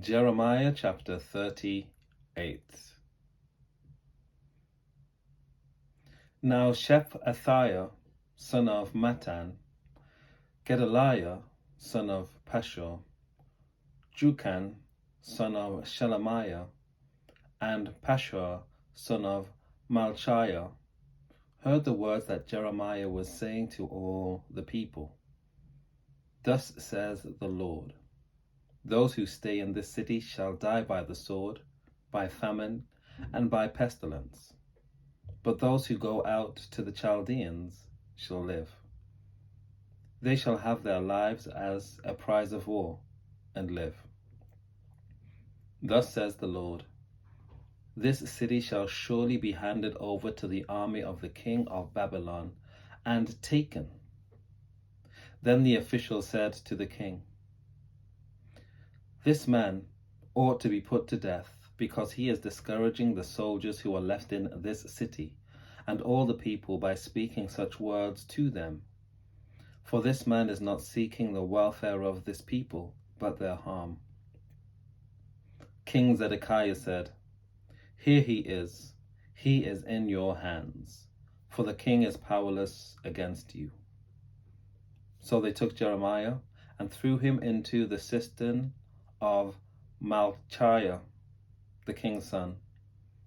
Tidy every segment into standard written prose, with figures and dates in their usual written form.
Jeremiah chapter 38. Now Shephatiah, son of Mattan, Gedaliah, son of Pashur, Jukan, son of Shelemiah, and Pashur, son of Malchiah, heard the words that Jeremiah was saying to all the people. Thus says the Lord, those who stay in this city shall die by the sword, by famine, and by pestilence. But those who go out to the Chaldeans shall live. They shall have their lives as a prize of war, and live. Thus says the Lord, this city shall surely be handed over to the army of the king of Babylon, and taken. Then the official said to the king, this man ought to be put to death, because he is discouraging the soldiers who are left in this city, and all the people by speaking such words to them. For this man is not seeking the welfare of this people, but their harm. King Zedekiah said, here he is in your hands, for the king is powerless against you. So they took Jeremiah and threw him into the cistern of Malchiah, the king's son,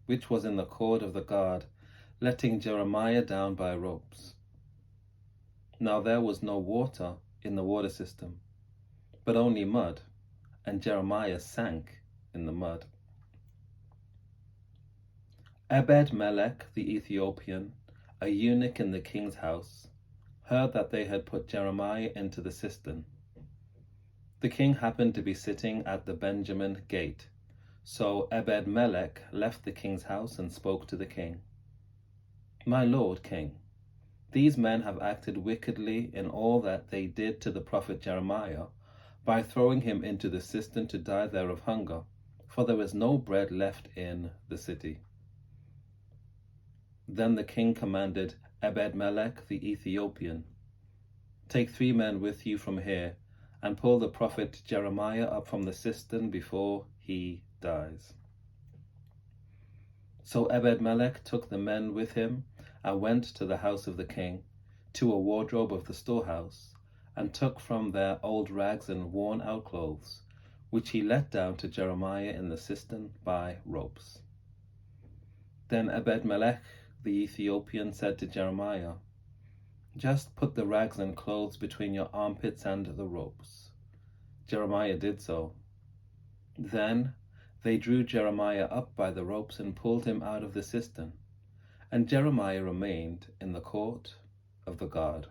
which was in the court of the guard, letting Jeremiah down by ropes. Now there was no water in the water system, but only mud, and Jeremiah sank in the mud. Ebed-melech the Ethiopian, a eunuch in the king's house, heard that they had put Jeremiah into the cistern. The king happened to be sitting at the Benjamin gate, so Ebed-melech left the king's house and spoke to the king. My lord king, these men have acted wickedly in all that they did to the prophet Jeremiah, by throwing him into the cistern to die there of hunger, for there is no bread left in the city. Then the king commanded Ebed-melech the Ethiopian, take 3 men with you from here, and pull the prophet Jeremiah up from the cistern before he dies. So Ebed-melech took the men with him and went to the house of the king, to a wardrobe of the storehouse, and took from there old rags and worn-out clothes, which he let down to Jeremiah in the cistern by ropes. Then Ebed-melech the Ethiopian said to Jeremiah, just put the rags and clothes between your armpits and the ropes. Jeremiah did so. Then they drew Jeremiah up by the ropes and pulled him out of the cistern, and Jeremiah remained in the court of the guard.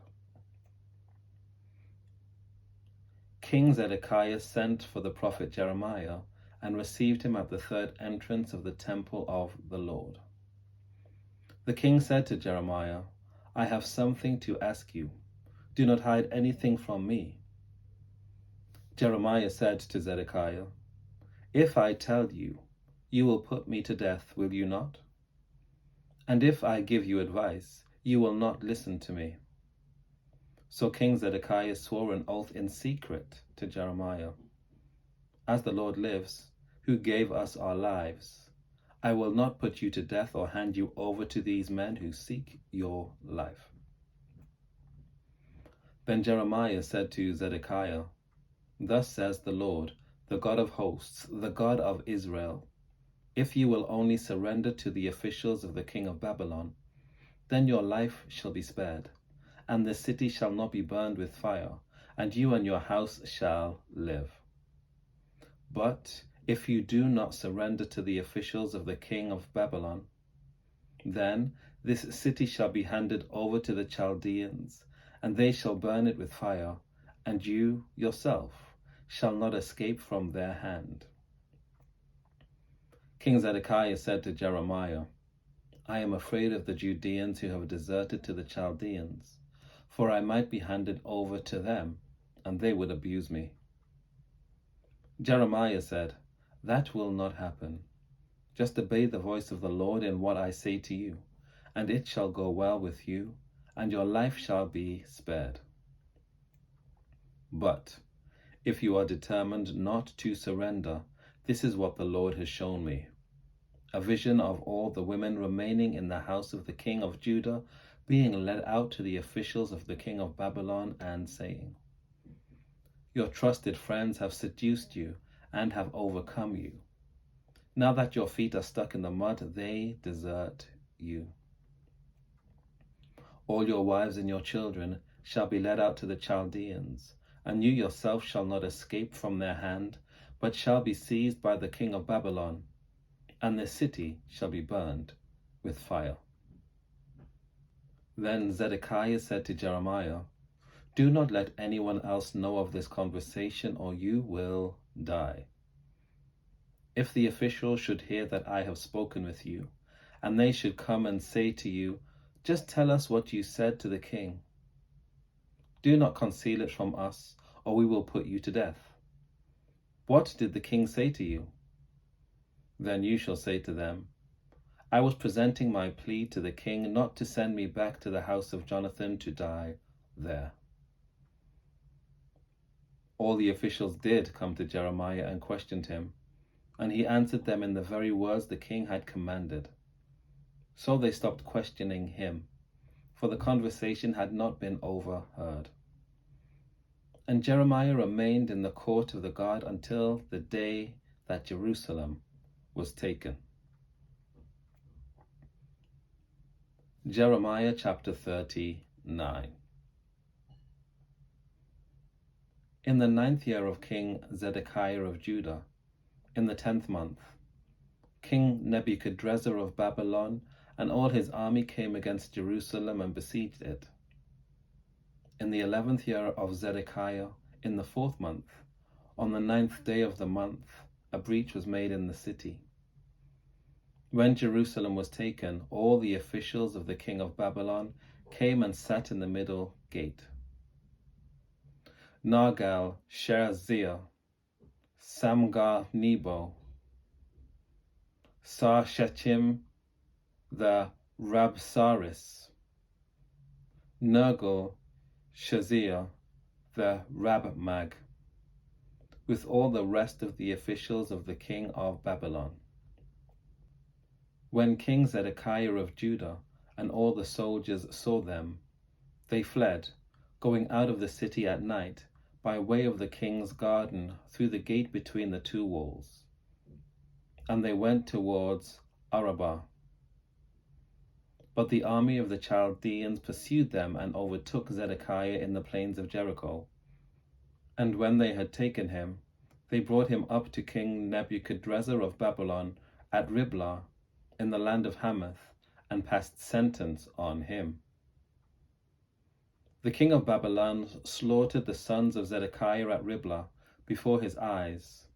King Zedekiah sent for the prophet Jeremiah and received him at the 3rd entrance of the temple of the Lord. The king said to Jeremiah, I have something to ask you. Do not hide anything from me. Jeremiah said to Zedekiah, if I tell you, you will put me to death, will you not? And if I give you advice, you will not listen to me. So King Zedekiah swore an oath in secret to Jeremiah. As the Lord lives, who gave us our lives, I will not put you to death or hand you over to these men who seek your life. Then Jeremiah said to Zedekiah, thus says the Lord, the God of hosts, the God of Israel, if you will only surrender to the officials of the king of Babylon, then your life shall be spared, and the city shall not be burned with fire, and you and your house shall live. But if you do not surrender to the officials of the king of Babylon, then this city shall be handed over to the Chaldeans, and they shall burn it with fire, and you yourself shall not escape from their hand. King Zedekiah said to Jeremiah, I am afraid of the Judeans who have deserted to the Chaldeans, for I might be handed over to them, and they would abuse me. Jeremiah said, that will not happen. Just obey the voice of the Lord in what I say to you, and it shall go well with you, and your life shall be spared. But if you are determined not to surrender, This is what the Lord has shown me. A vision of all the women remaining in the house of the king of Judah being led out to the officials of the king of Babylon and saying, Your trusted friends have seduced you and have overcome you. Now that your feet are stuck in the mud, they desert you. All your wives and your children shall be led out to the Chaldeans, and you yourself shall not escape from their hand, but shall be seized by the king of Babylon, and the city shall be burned with fire. Then Zedekiah said to Jeremiah, Do not let anyone else know of this conversation, or you will die. If the officials should hear that I have spoken with you, and they should come and say to you, Just tell us what you said to the king. Do not conceal it from us, or we will put you to death. What did the king say to you? Then you shall say to them, I was presenting my plea to the king not to send me back to the house of Jonathan to die there. All the officials did come to Jeremiah and questioned him, and he answered them in the very words the king had commanded. So they stopped questioning him, for the conversation had not been overheard. And Jeremiah remained in the court of the guard until the day that Jerusalem was taken. Jeremiah chapter 39. In the 9th year of King Zedekiah of Judah, in the 10th month, King Nebuchadrezzar of Babylon and all his army came against Jerusalem and besieged it. In the 11th year of Zedekiah, in the 4th month, on the 9th day of the month, a breach was made in the city. When Jerusalem was taken, all the officials of the king of Babylon came and sat in the middle gate. Nergal-Sharezer, Samgar-Nebo, Sarshetim the Rabsaris, Nergal-Shazer the Rabmag, with all the rest of the officials of the king of Babylon. When King Zedekiah of Judah and all the soldiers saw them, they fled, going out of the city at night by way of the king's garden through the gate between the two walls. And they went towards Arabah. But the army of the Chaldeans pursued them and overtook Zedekiah in the plains of Jericho. And when they had taken him, they brought him up to King Nebuchadrezzar of Babylon at Riblah in the land of Hamath, and passed sentence on him. The king of Babylon slaughtered the sons of Zedekiah at Riblah before his eyes.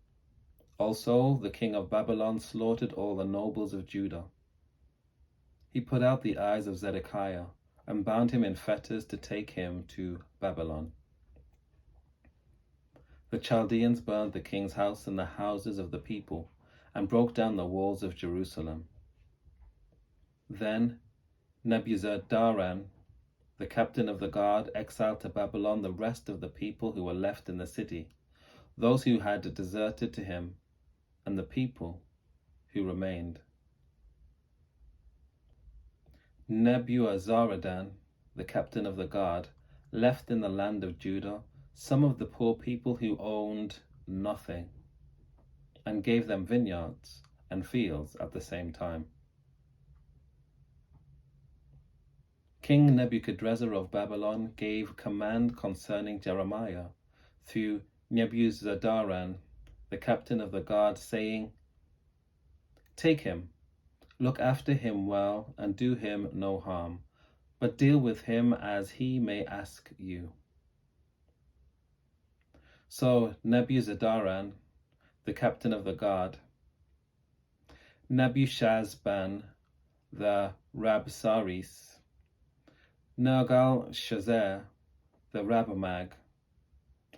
Also the king of Babylon slaughtered all the nobles of Judah. He put out the eyes of Zedekiah and bound him in fetters to take him to Babylon. The Chaldeans burned the king's house and the houses of the people, and broke down the walls of Jerusalem. Then Nebuzaradan, the captain of the guard, exiled to Babylon the rest of the people who were left in the city, those who had deserted to him, and the people who remained. Nebuzaradan, the captain of the guard, left in the land of Judah some of the poor people who owned nothing, and gave them vineyards and fields at the same time. King Nebuchadrezzar of Babylon gave command concerning Jeremiah through Nebuzaradan, the captain of the guard, saying, Take him, look after him well, and do him no harm, but deal with him as he may ask you. So Nebuzaradan, the captain of the guard, Nebuchadnezzar the Rabsaris, Nergal-Shazer the Rabmag,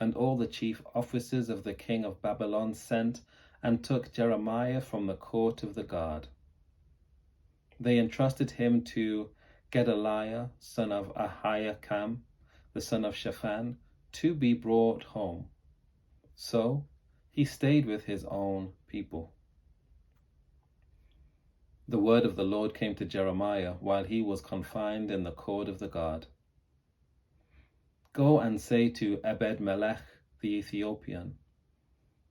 and all the chief officers of the king of Babylon sent and took Jeremiah from the court of the guard. They entrusted him to Gedaliah, son of Ahikam, the son of Shaphan, to be brought home. So he stayed with his own people. The word of the Lord came to Jeremiah while he was confined in the court of the guard. Go and say to Ebed-melech the Ethiopian,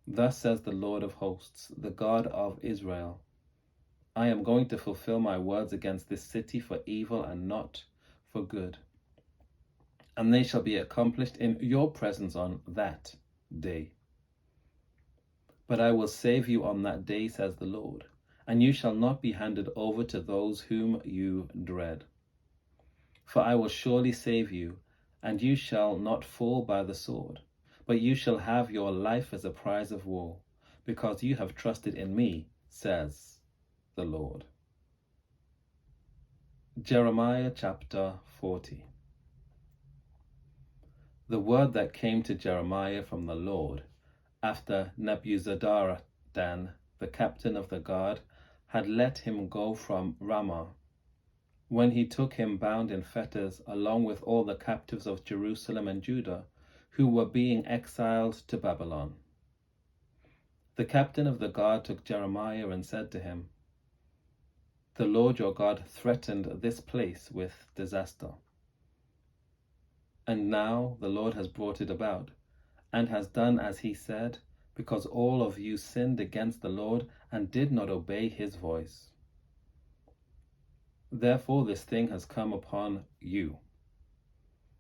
thus says the Lord of hosts, the God of Israel, I am going to fulfill my words against this city for evil and not for good. And they shall be accomplished in your presence on that day. But I will save you on that day, says the Lord, and you shall not be handed over to those whom you dread. For I will surely save you, and you shall not fall by the sword, but you shall have your life as a prize of war, because you have trusted in me, says the Lord. Jeremiah chapter 40. The word that came to Jeremiah from the Lord, after Nebuzaradan, the captain of the guard, had let him go from Ramah, when he took him bound in fetters, along with all the captives of Jerusalem and Judah, who were being exiled to Babylon. The captain of the guard took Jeremiah and said to him, the Lord your God threatened this place with disaster. And now the Lord has brought it about, and has done as he said, because all of you sinned against the Lord and did not obey his voice. Therefore this thing has come upon you.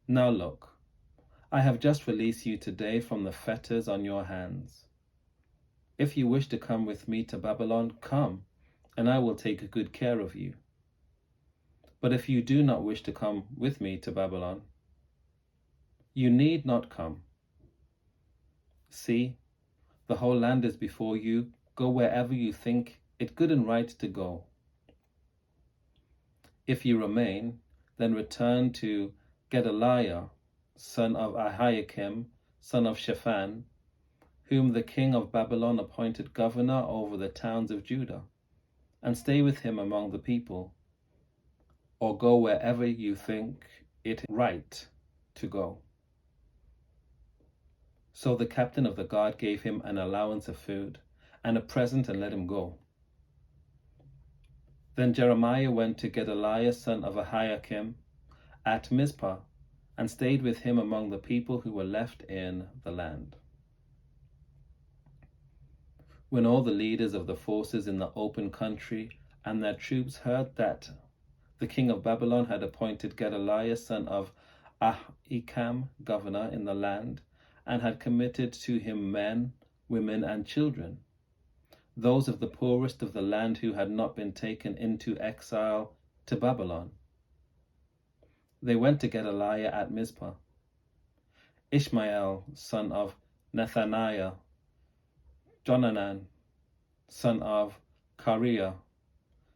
Now look, I have just released you today from the fetters on your hands. If you wish to come with me to Babylon, come, and I will take good care of you. But if you do not wish to come with me to Babylon, you need not come. See, the whole land is before you. Go wherever you think it good and right to go. If you remain, then return to Gedaliah, son of Ahikam, son of Shaphan, whom the king of Babylon appointed governor over the towns of Judah, and stay with him among the people, or go wherever you think it right to go. So the captain of the guard gave him an allowance of food and a present and let him go. Then Jeremiah went to Gedaliah, son of Ahikam, at Mizpah, and stayed with him among the people who were left in the land. When all the leaders of the forces in the open country and their troops heard that the king of Babylon had appointed Gedaliah, son of Ahikam, governor in the land, and had committed to him men, women, and children, those of the poorest of the land who had not been taken into exile to Babylon, they went to Gedaliah at Mizpah. Ishmael, son of Nethaniah, Jonanan, son of Kareah,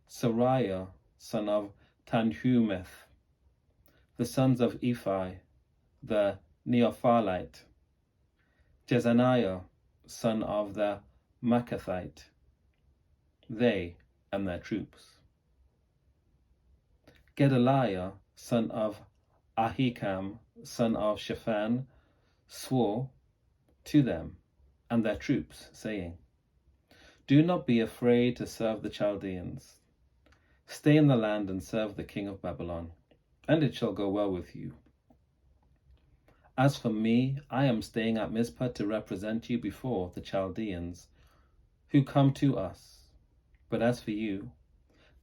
Sariah, son of Tanhumeth, the sons of Ephi, the Neophalite, Jezaniah, son of the Makathite, they and their troops. Gedaliah, son of Ahikam, son of Shaphan, swore to them and their troops, saying, do not be afraid to serve the Chaldeans. Stay in the land and serve the king of Babylon, and it shall go well with you. As for me, I am staying at Mizpah to represent you before the Chaldeans who come to us. But as for you,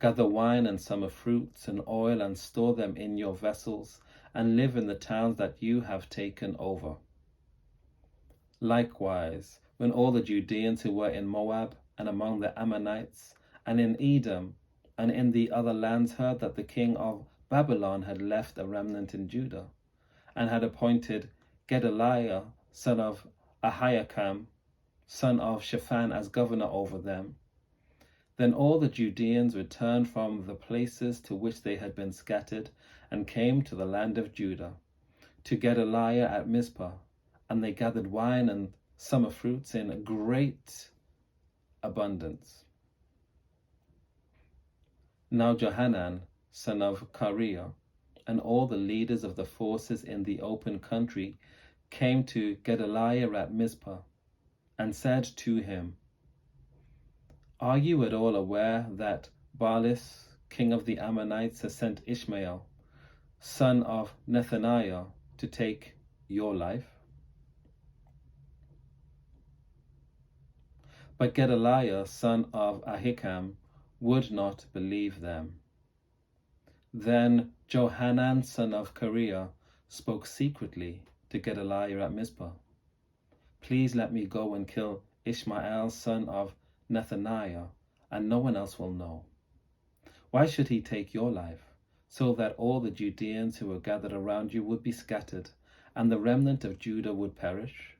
gather wine and summer fruits and oil and store them in your vessels, and live in the towns that you have taken over. Likewise, when all the Judeans who were in Moab and among the Ammonites and in Edom and in the other lands heard that the king of Babylon had left a remnant in Judah, and had appointed Gedaliah, son of Ahikam, son of Shaphan, as governor over them, then all the Judeans returned from the places to which they had been scattered, and came to the land of Judah, to Gedaliah at Mizpah, and they gathered wine and summer fruits in great abundance. Now Johanan, son of Kareah, and all the leaders of the forces in the open country came to Gedaliah at Mizpah, and said to him, Are you at all aware that Baalis, king of the Ammonites, has sent Ishmael, son of Nethaniah, to take your life? But Gedaliah, son of Ahikam, would not believe them. Then Johanan, son of Kareah, spoke secretly to Gedaliah at Mizpah. Please let me go and kill Ishmael, son of Nethaniah, and no one else will know. Why should he take your life, so that all the Judeans who were gathered around you would be scattered, and the remnant of Judah would perish?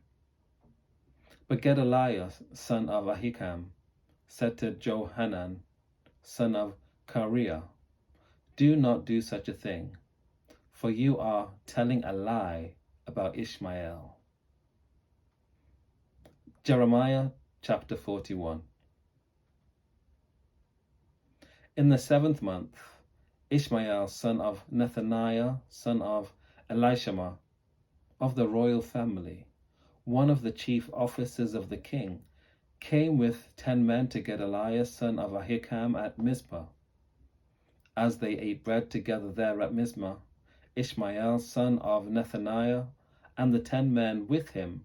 But Gedaliah, son of Ahikam, said to Johanan, son of Kareah, Do not do such a thing, for you are telling a lie about Ishmael. Jeremiah chapter 41. In the 7th month, Ishmael, son of Nethaniah, son of Elishama, of the royal family, one of the chief officers of the king, came with 10 men to Gedaliah, son of Ahikam, at Mizpah. As they ate bread together there at Mizpah, Ishmael, son of Nethaniah, and the 10 men with him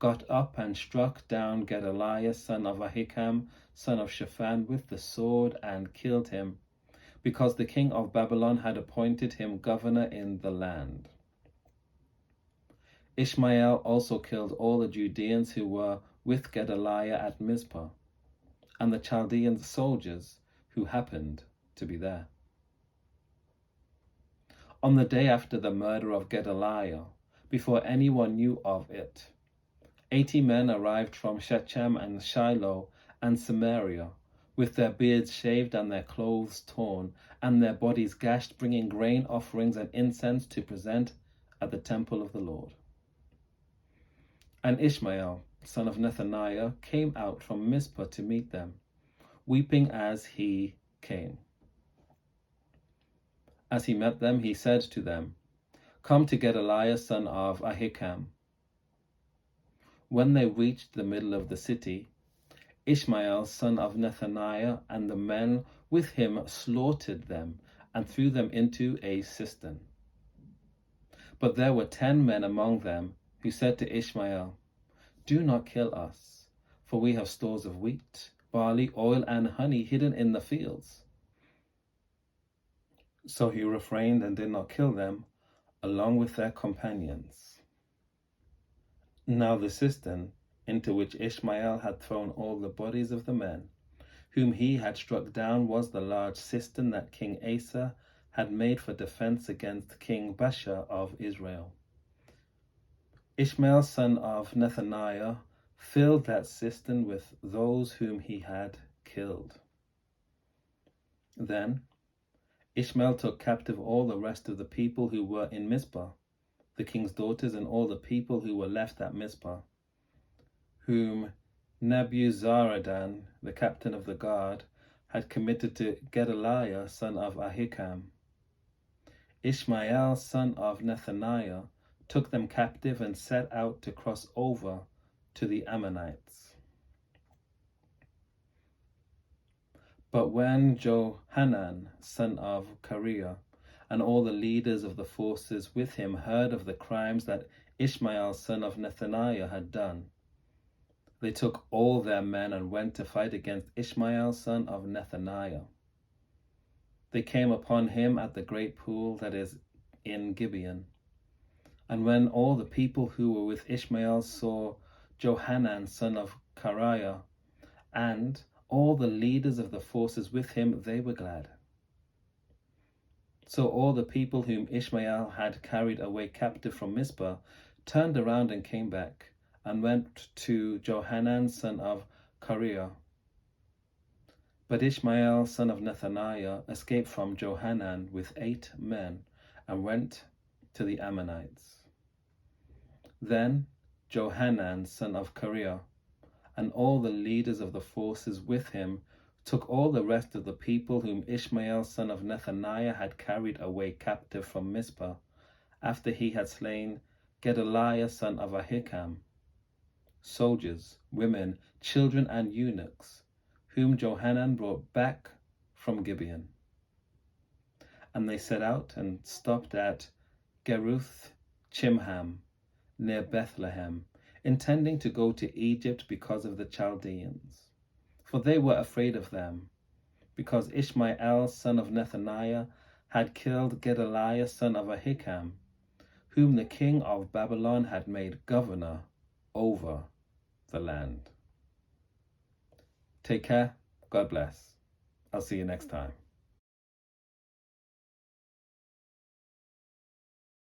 got up and struck down Gedaliah, son of Ahikam, son of Shaphan, with the sword and killed him, because the king of Babylon had appointed him governor in the land. Ishmael also killed all the Judeans who were with Gedaliah at Mizpah, and the Chaldean soldiers who happened to be there. On the day after the murder of Gedaliah, before anyone knew of it, 80 men arrived from Shechem and Shiloh and Samaria, with their beards shaved and their clothes torn, and their bodies gashed, bringing grain offerings and incense to present at the temple of the Lord. And Ishmael, son of Nethaniah, came out from Mizpah to meet them, weeping as he came. As he met them, he said to them, Come to Gedaliah, son of Ahikam. When they reached the middle of the city, Ishmael, son of Nethaniah, and the men with him slaughtered them and threw them into a cistern. But there were 10 men among them who said to Ishmael, Do not kill us, for we have stores of wheat, barley, oil, and honey hidden in the fields. So he refrained and did not kill them, along with their companions. Now the cistern into which Ishmael had thrown all the bodies of the men whom he had struck down was the large cistern that King Asa had made for defense against King Baasha of Israel. Ishmael, son of Nethaniah, filled that cistern with those whom he had killed. Then Ishmael took captive all the rest of the people who were in Mizpah, the king's daughters, and all the people who were left at Mizpah, whom Nebuzaradan, the captain of the guard, had committed to Gedaliah, son of Ahikam. Ishmael, son of Nethaniah, took them captive and set out to cross over to the Ammonites. But when Johanan, son of Kareah, and all the leaders of the forces with him heard of the crimes that Ishmael, son of Nethaniah, had done, they took all their men and went to fight against Ishmael, son of Nethaniah. They came upon him at the great pool that is in Gibeon. And when all the people who were with Ishmael saw Johanan, son of Kareah, and all the leaders of the forces with him, they were glad. So all the people whom Ishmael had carried away captive from Mizpah turned around and came back, and went to Johanan, son of Kareah. But Ishmael, son of Nethaniah, escaped from Johanan with 8 men, and went to the Ammonites. Then Johanan, son of Kareah, and all the leaders of the forces with him took all the rest of the people whom Ishmael, son of Nethaniah, had carried away captive from Mizpah, after he had slain Gedaliah, son of Ahikam. soldiers, women, children, and eunuchs, whom Johanan brought back from Gibeon. And they set out and stopped at Geruth Chimham, near Bethlehem, intending to go to Egypt because of the Chaldeans. For they were afraid of them, because Ishmael, son of Nethaniah, had killed Gedaliah, son of Ahikam, whom the king of Babylon had made governor over the land. Take care. God bless. I'll see you next time.